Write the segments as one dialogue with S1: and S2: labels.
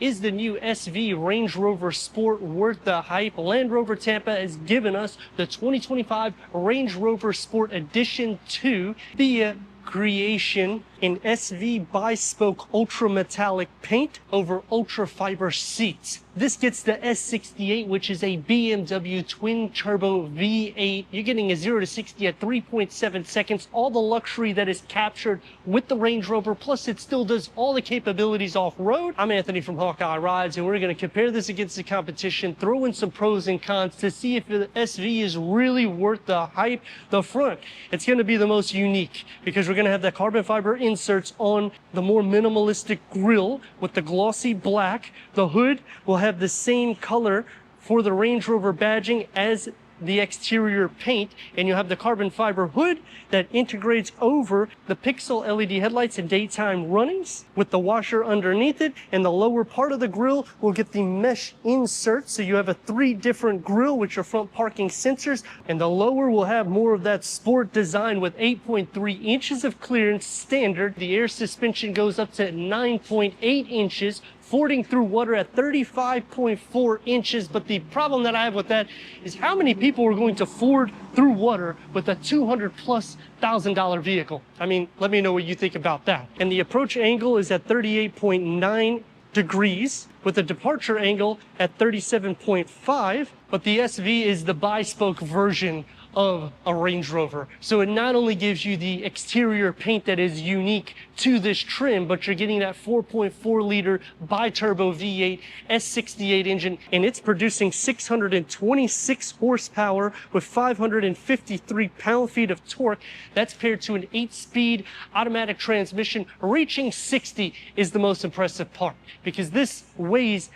S1: Is the new SV Range Rover Sport worth the hype? Land Rover Tampa has given us the 2025 Range Rover Sport Edition 2 via creation in SV bi-spoke ultra metallic paint over ultra fiber seats. This gets the S68, which is a BMW twin turbo V8. You're getting a 0 to 60 at 3.7 seconds. All the luxury that is captured with the Range Rover, plus it still does all the capabilities off-road. I'm Anthony from Hawkeye Rides, and we're going to compare this against the competition, throw in some pros and cons to see if the SV is really worth the hype. The front, it's going to be the most unique because we're going to have the carbon fiber inserts on the more minimalistic grille with the glossy black. The hood will have the same color for the Range Rover badging as the exterior paint, and you'll have the carbon fiber hood that integrates over the pixel LED headlights in daytime runnings with the washer underneath it, and the lower part of the grille will get the mesh insert, so you have a 3 different grille with your front parking sensors, and the lower will have more of that sport design with 8.3 inches of clearance standard. The air suspension goes up to 9.8 inches, fording through water at 35.4 inches. But the problem that I have with that is how many people are going to ford through water with a $200,000+ vehicle? I mean, let me know what you think about that. And the approach angle is at 38.9 degrees with a departure angle at 37.5, but the SV is the bi-spoke version of a Range Rover. So it not only gives you the exterior paint that is unique to this trim, but you're getting that 4.4 liter bi-turbo V8 S68 engine, and it's producing 626 horsepower with 553 pound-feet of torque. That's paired to an 8-speed automatic transmission. Reaching 60 is the most impressive part because this weighs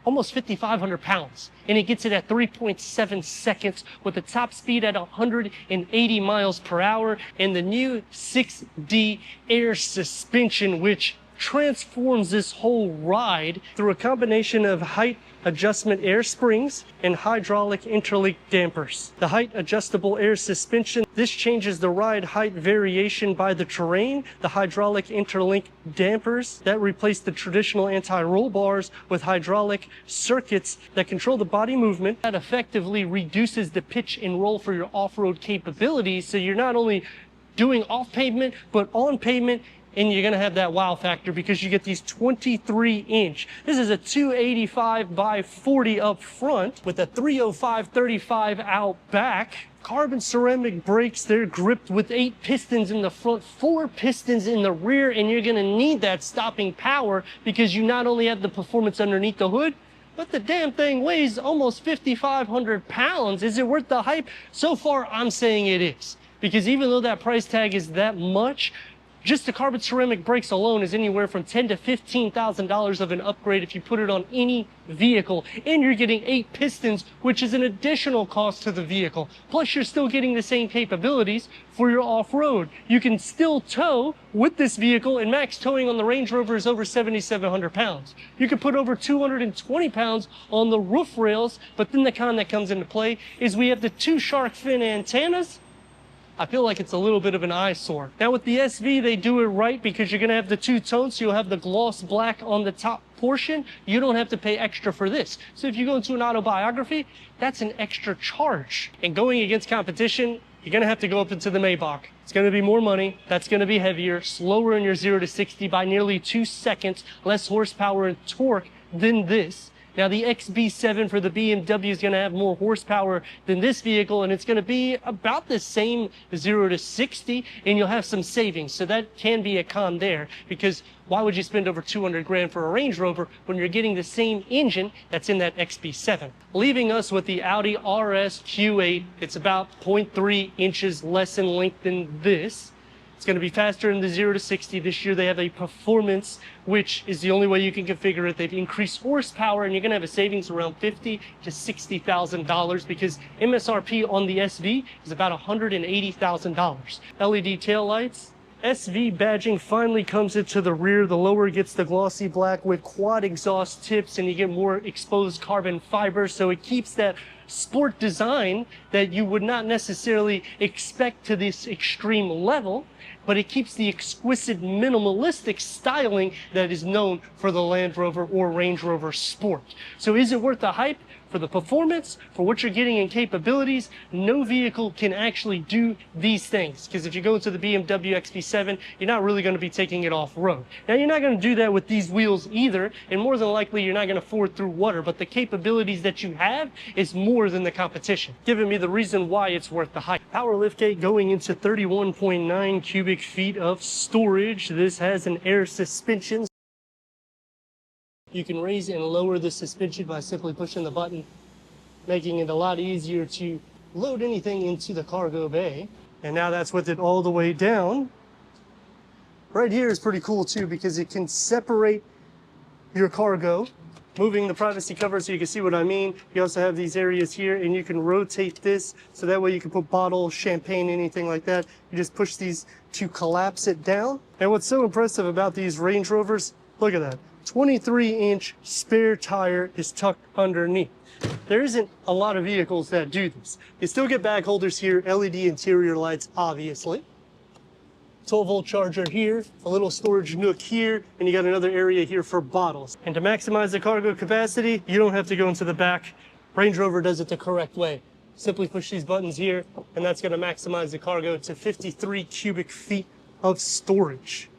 S1: almost 5,500 pounds, and it gets it at 3.7 seconds with a top speed at 180 miles per hour, and the new 6D air suspension, which transforms this whole ride through a combination of height adjustment air springs and hydraulic interlink dampers. The height adjustable air suspension, this changes the ride height variation by the terrain. The hydraulic interlink dampers, that replace the traditional anti-roll bars with hydraulic circuits that control the body movement. That effectively reduces the pitch and roll for your off-road capabilities, so you're not only doing off pavement but on pavement, and you're going to have that wow factor because you get these 23-inch. This is a 285 by 40 up front with a 305/35 out back. Carbon ceramic brakes, they're gripped with 8 pistons in the front, 4 pistons in the rear, and you're going to need that stopping power because you not only have the performance underneath the hood, but the damn thing weighs almost 5,500 pounds. Is it worth the hype? So far, I'm saying it is. Because even though that price tag is that much, just the carbon ceramic brakes alone is anywhere from $10,000 to $15,000 of an upgrade if you put it on any vehicle. And you're getting 8 pistons, which is an additional cost to the vehicle. Plus, you're still getting the same capabilities for your off-road. You can still tow with this vehicle, and max towing on the Range Rover is over 7,700 pounds. You can put over 220 pounds on the roof rails, but then the con that comes into play is we have the 2 shark fin antennas. I feel like it's a little bit of an eyesore. Now with the SV, they do it right because you're going to have the 2 tones, so you'll have the gloss black on the top portion. You don't have to pay extra for this. So if you go into an autobiography, that's an extra charge. And going against competition, you're going to have to go up into the Maybach. It's going to be more money. That's going to be heavier, slower in your 0 to 60 by nearly 2 seconds, less horsepower and torque than this. Now the XB7 for the BMW is going to have more horsepower than this vehicle, and it's going to be about the same 0 to 60, and you'll have some savings. So that can be a con there, because why would you spend over 200 grand for a Range Rover when you're getting the same engine that's in that XB7? Leaving us with the Audi RS Q8. It's about 0.3 inches less in length than this. It's going to be faster in the 0 to 60. This year they have a performance, which is the only way you can configure it. They've increased horsepower, and you're going to have a savings around $50,000 to $60,000 because MSRP on the SV is about $180,000. LED taillights. SV badging finally comes into the rear. The lower gets the glossy black with quad exhaust tips, and you get more exposed carbon fiber, so it keeps that sport design that you would not necessarily expect to this extreme level, but it keeps the exquisite minimalistic styling that is known for the Land Rover or Range Rover Sport. So is it worth the hype? For the performance, for what you're getting in capabilities, no vehicle can actually do these things. Because if you go into the BMW XB7, you're not really going to be taking it off-road. Now, you're not going to do that with these wheels either, and more than likely, you're not going to ford through water, but the capabilities that you have is more than the competition, giving me the reason why it's worth the hype. Power liftgate going into 31.9 cubic feet of storage. This has an air suspension. You can raise and lower the suspension by simply pushing the button, making it a lot easier to load anything into the cargo bay. And now that's with it all the way down. Right here is pretty cool too, because it can separate your cargo, moving the privacy cover so you can see what I mean. You also have these areas here, and you can rotate this so that way you can put bottles, champagne, anything like that. You just push these to collapse it down. And what's so impressive about these Range Rovers, look at that. 23-inch spare tire is tucked underneath. There isn't a lot of vehicles that do this. You still get bag holders here, LED interior lights, obviously. 12-volt charger here, a little storage nook here, and you got another area here for bottles. And to maximize the cargo capacity, you don't have to go into the back. Range Rover does it the correct way. Simply push these buttons here, and that's going to maximize the cargo to 53 cubic feet of storage.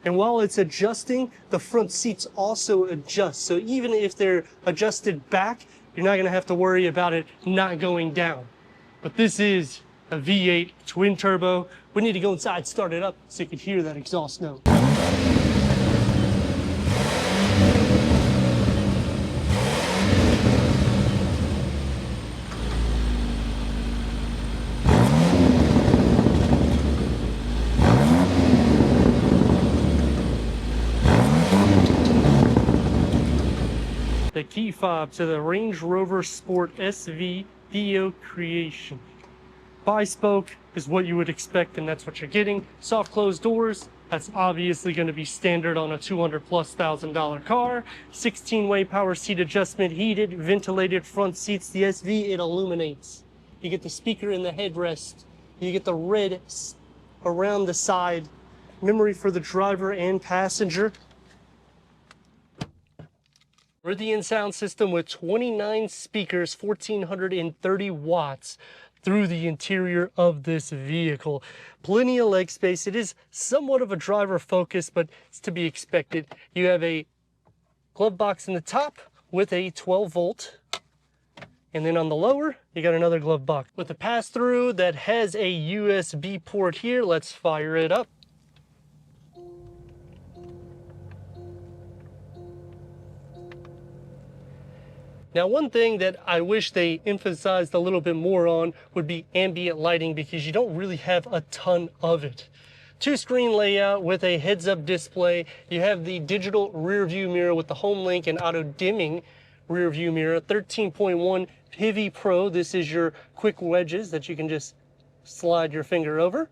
S1: And while it's adjusting, the front seats also adjust. So even if they're adjusted back, you're not going to have to worry about it not going down. But this is a V8 twin turbo. We need to go inside, start it up so you can hear that exhaust note. The key fob to the Range Rover Sport SV Theo creation. Bi-spoke is what you would expect, and that's what you're getting. Soft closed doors, that's obviously going to be standard on a $200,000+ car. 16-way power seat adjustment, heated, ventilated front seats. The SV, it illuminates. You get the speaker in the headrest. You get the red around the side. Memory for the driver and passenger. Meridian sound system with 29 speakers, 1430 watts through the interior of this vehicle. Plenty of leg space. It is somewhat of a driver focus, but it's to be expected. You have a glove box in the top with a 12-volt. And then on the lower, you got another glove box with a pass-through that has a USB port here. Let's fire it up. Now, one thing that I wish they emphasized a little bit more on would be ambient lighting, because you don't really have a ton of it. 2-screen layout with a heads-up display. You have the digital rear view mirror with the home link and auto dimming rear view mirror. 13.1 Pivi Pro. This is your quick wedges that you can just slide your finger over.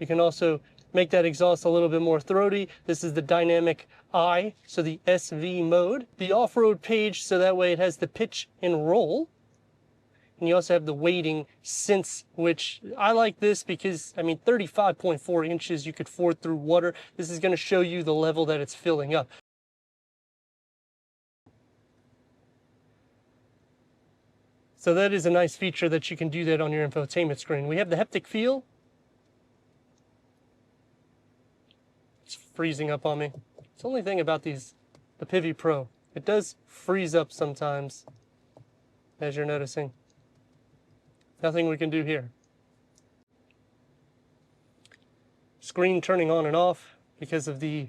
S1: You can also make that exhaust a little bit more throaty. This is the dynamic I, so the SV mode. The off-road page, so that way it has the pitch and roll. And you also have the weighting sense, which I like this because, I mean, 35.4 inches, you could ford through water. This is going to show you the level that it's filling up. So that is a nice feature that you can do that on your infotainment screen. We have the haptic feel. It's freezing up on me. It's the only thing about the Pivi Pro. It does freeze up sometimes, as you're noticing. Nothing we can do here. Screen turning on and off because of the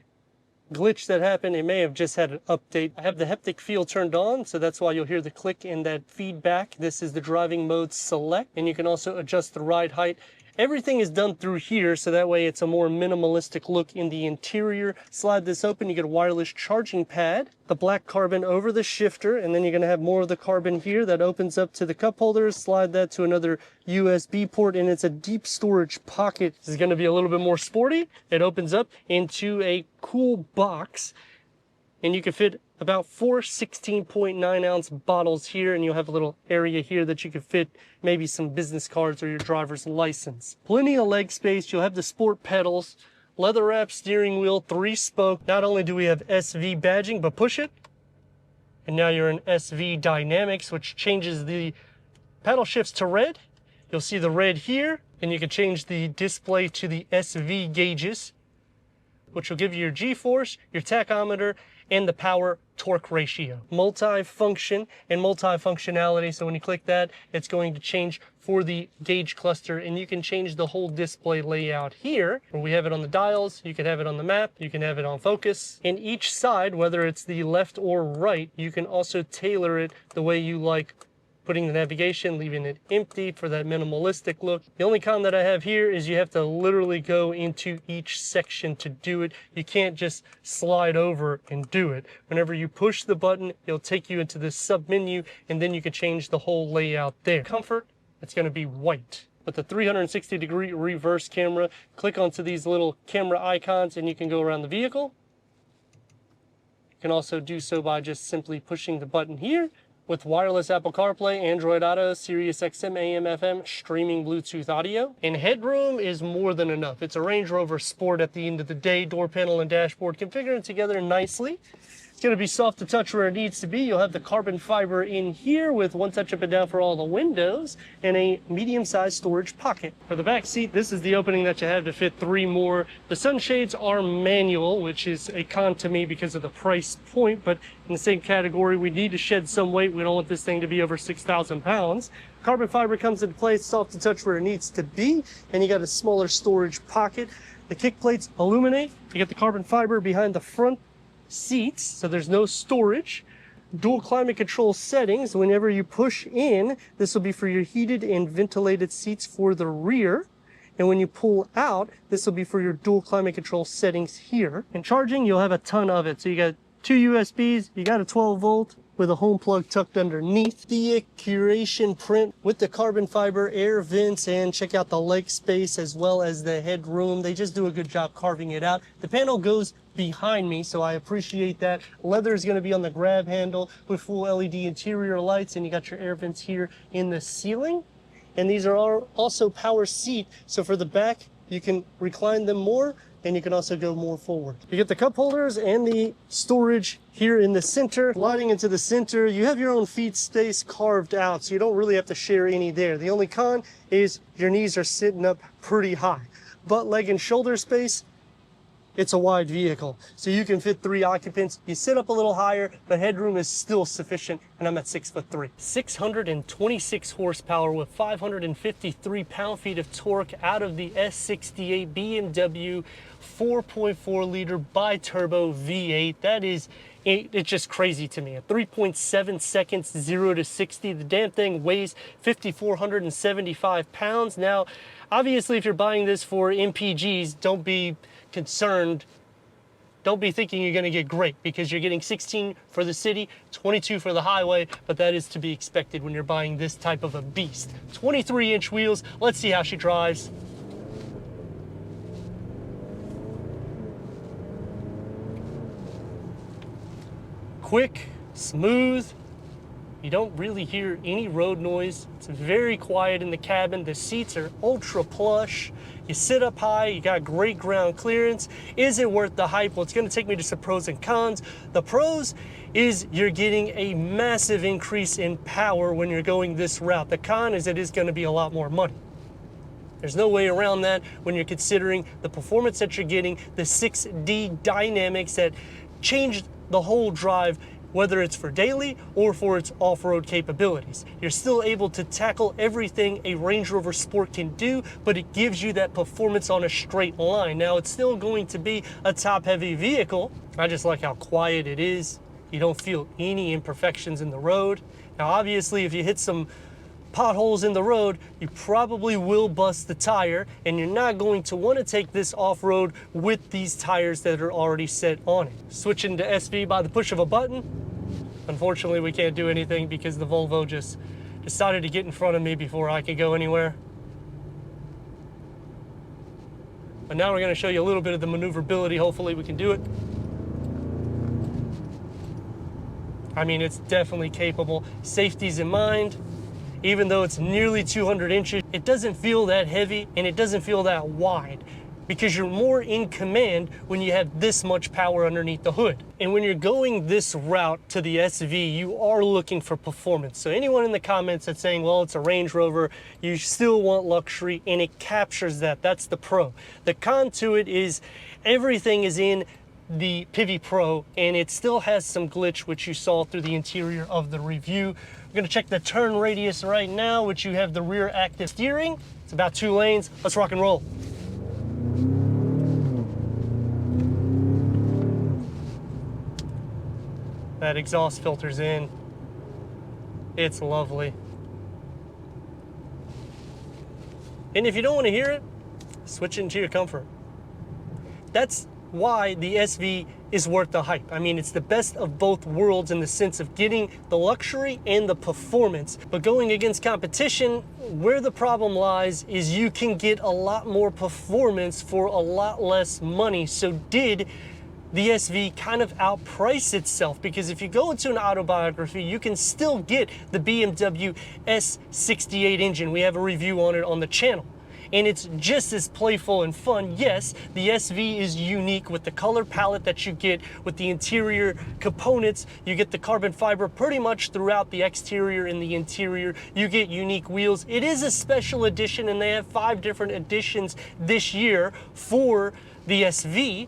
S1: glitch that happened. It may have just had an update. I have the haptic feel turned on, so that's why you'll hear the click and that feedback. This is the driving mode select, and you can also adjust the ride height. Everything is done through here, so that way it's a more minimalistic look in the interior. Slide this open, you get a wireless charging pad, the black carbon over the shifter, and then you're going to have more of the carbon here that opens up to the cup holders. Slide that to another USB port, and it's a deep storage pocket. This is going to be a little bit more sporty. It opens up into a cool box. and you can fit about 4 16.9-ounce bottles here, and you'll have a little area here that you can fit maybe some business cards or your driver's license. Plenty of leg space. You'll have the sport pedals, leather wrap steering wheel, 3-spoke. Not only do we have SV badging, but push it, and now you're in SV Dynamics, which changes the paddle shifts to red. You'll see the red here, and you can change the display to the SV gauges, which will give you your G-force, your tachometer, and the power torque ratio. Multi-function and multi-functionality. So when you click that, it's going to change for the gauge cluster, and you can change the whole display layout here, where we have it on the dials. You can have it on the map. You can have it on focus. And each side, whether it's the left or right, you can also tailor it the way you like, putting the navigation, leaving it empty for that minimalistic look. The only con that I have here is you have to literally go into each section to do it. You can't just slide over and do it. Whenever you push the button, it'll take you into this sub menu, and then you can change the whole layout there. Comfort, it's gonna be white. With the 360-degree reverse camera, click onto these little camera icons and you can go around the vehicle. You can also do so by just simply pushing the button here. With wireless Apple CarPlay, Android Auto, Sirius XM, AM, FM, streaming Bluetooth audio. And headroom is more than enough. It's a Range Rover Sport at the end of the day. Door panel and dashboard configuring together nicely. It's going to be soft to touch where it needs to be. You'll have the carbon fiber in here with one touch up and down for all the windows, and a medium-sized storage pocket. For the back seat, this is the opening that you have to fit 3 more. The sunshades are manual, which is a con to me because of the price point, but in the same category, we need to shed some weight. We don't want this thing to be over 6,000 pounds. Carbon fiber comes into place, soft to touch where it needs to be, and you got a smaller storage pocket. The kick plates illuminate. You get the carbon fiber behind the front seats, so there's no storage. Dual climate control settings. Whenever you push in, this will be for your heated and ventilated seats for the rear, and when you pull out, this will be for your dual climate control settings here. And charging, you'll have a ton of it. So you got 2 USBs, you got a 12-volt with a home plug tucked underneath. The curation print with the carbon fiber air vents, and check out the leg space as well as the headroom. They just do a good job carving it out. The panel goes behind me, so I appreciate that. Leather is going to be on the grab handle with full LED interior lights, and you got your air vents here in the ceiling. And these are also power seat, so for the back, you can recline them more, and you can also go more forward. You get the cup holders and the storage here in the center. Sliding into the center, you have your own feet space carved out, so you don't really have to share any there. The only con is your knees are sitting up pretty high. Butt, leg, and shoulder space, it's a wide vehicle, so you can fit 3 occupants. You sit up a little higher, but headroom is still sufficient, and I'm at 6'3". 626 horsepower with 553 pound-feet of torque out of the S68 BMW 4.4 liter bi-turbo V8. That is, it's just crazy to me. At 3.7 seconds, 0 to 60, the damn thing weighs 5,475 pounds. Now, obviously, if you're buying this for MPGs, don't be concerned. Don't be thinking you're going to get great, because you're getting 16 for the city, 22 for the highway, but that is to be expected when you're buying this type of a beast. 23-inch wheels. Let's see how she drives. Quick, smooth. You don't really hear any road noise. It's very quiet in the cabin. The seats are ultra plush. You sit up high, you got great ground clearance. Is it worth the hype? Well, it's gonna take me to some pros and cons. The pros is you're getting a massive increase in power when you're going this route. The con is it is gonna be a lot more money. There's no way around that when you're considering the performance that you're getting, the 6D dynamics that changed the whole drive, whether it's for daily or for its off-road capabilities. You're still able to tackle everything a Range Rover Sport can do, but it gives you that performance on a straight line. Now, it's still going to be a top-heavy vehicle. I just like how quiet it is. You don't feel any imperfections in the road. Now, obviously, if you hit some potholes in the road, you probably will bust the tire, and you're not going to want to take this off-road with these tires that are already set on it. Switching to SV by the push of a button. Unfortunately, we can't do anything because the Volvo just decided to get in front of me before I could go anywhere. But now we're going to show you a little bit of the maneuverability. Hopefully we can do it. I mean, it's definitely capable. Safety's in mind. Even though it's nearly 200 inches, it doesn't feel that heavy and it doesn't feel that wide because you're more in command when you have this much power underneath the hood. And when you're going this route to the SV, you are looking for performance. So anyone in the comments that's saying, well, it's a Range Rover, you still want luxury, and it captures that. That's the pro. The con to it is everything is in the Pivi Pro, and it still has some glitch, which you saw through the interior of the review. We're gonna check the turn radius right now, which you have the rear active steering. It's about 2 lanes. Let's rock and roll. That exhaust filter's in. It's lovely. And if you don't want to hear it, switch into your comfort. That's why the SV is worth the hype. I mean, it's the best of both worlds in the sense of getting the luxury and the performance. But going against competition, where the problem lies is you can get a lot more performance for a lot less money. So did the SV kind of outprice itself? Because if you go into an autobiography, you can still get the BMW S68 engine. We have a review on it on the channel. And it's just as playful and fun. Yes, the SV is unique with the color palette that you get with the interior components. You get the carbon fiber pretty much throughout the exterior and the interior. You get unique wheels. It is a special edition, and they have 5 different editions this year for the SV.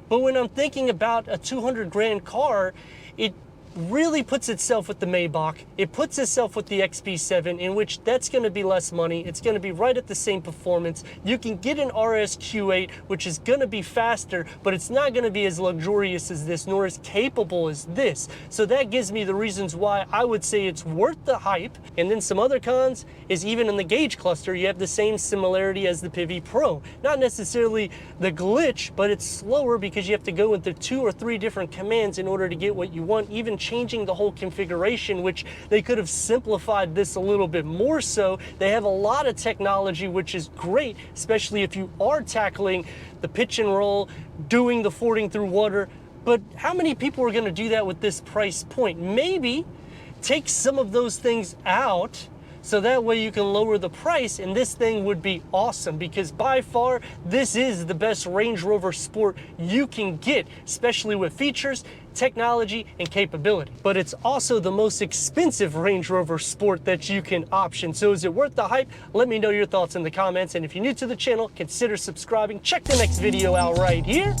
S1: But when I'm thinking about a 200 grand car, it really puts itself with the Maybach. It puts itself with the XB7, in which that's going to be less money. It's going to be right at the same performance. You can get an RSQ8, which is going to be faster, but it's not going to be as luxurious as this, nor as capable as this. So that gives me the reasons why I would say it's worth the hype. And then some other cons is even in the gauge cluster, you have the same similarity as the Pivi Pro. Not necessarily the glitch, but it's slower because you have to go into 2 or 3 different commands in order to get what you want, even changing the whole configuration, which they could have simplified this a little bit more so. They have a lot of technology, which is great, especially if you are tackling the pitch and roll, doing the fording through water. But how many people are going to do that with this price point? Maybe take some of those things out, so that way you can lower the price, and this thing would be awesome, because by far this is the best Range Rover Sport you can get, especially with features, technology, and capability. But it's also the most expensive Range Rover Sport that you can option. So is it worth the hype? Let me know your thoughts in the comments, and if you're new to the channel, consider subscribing. Check the next video out right here.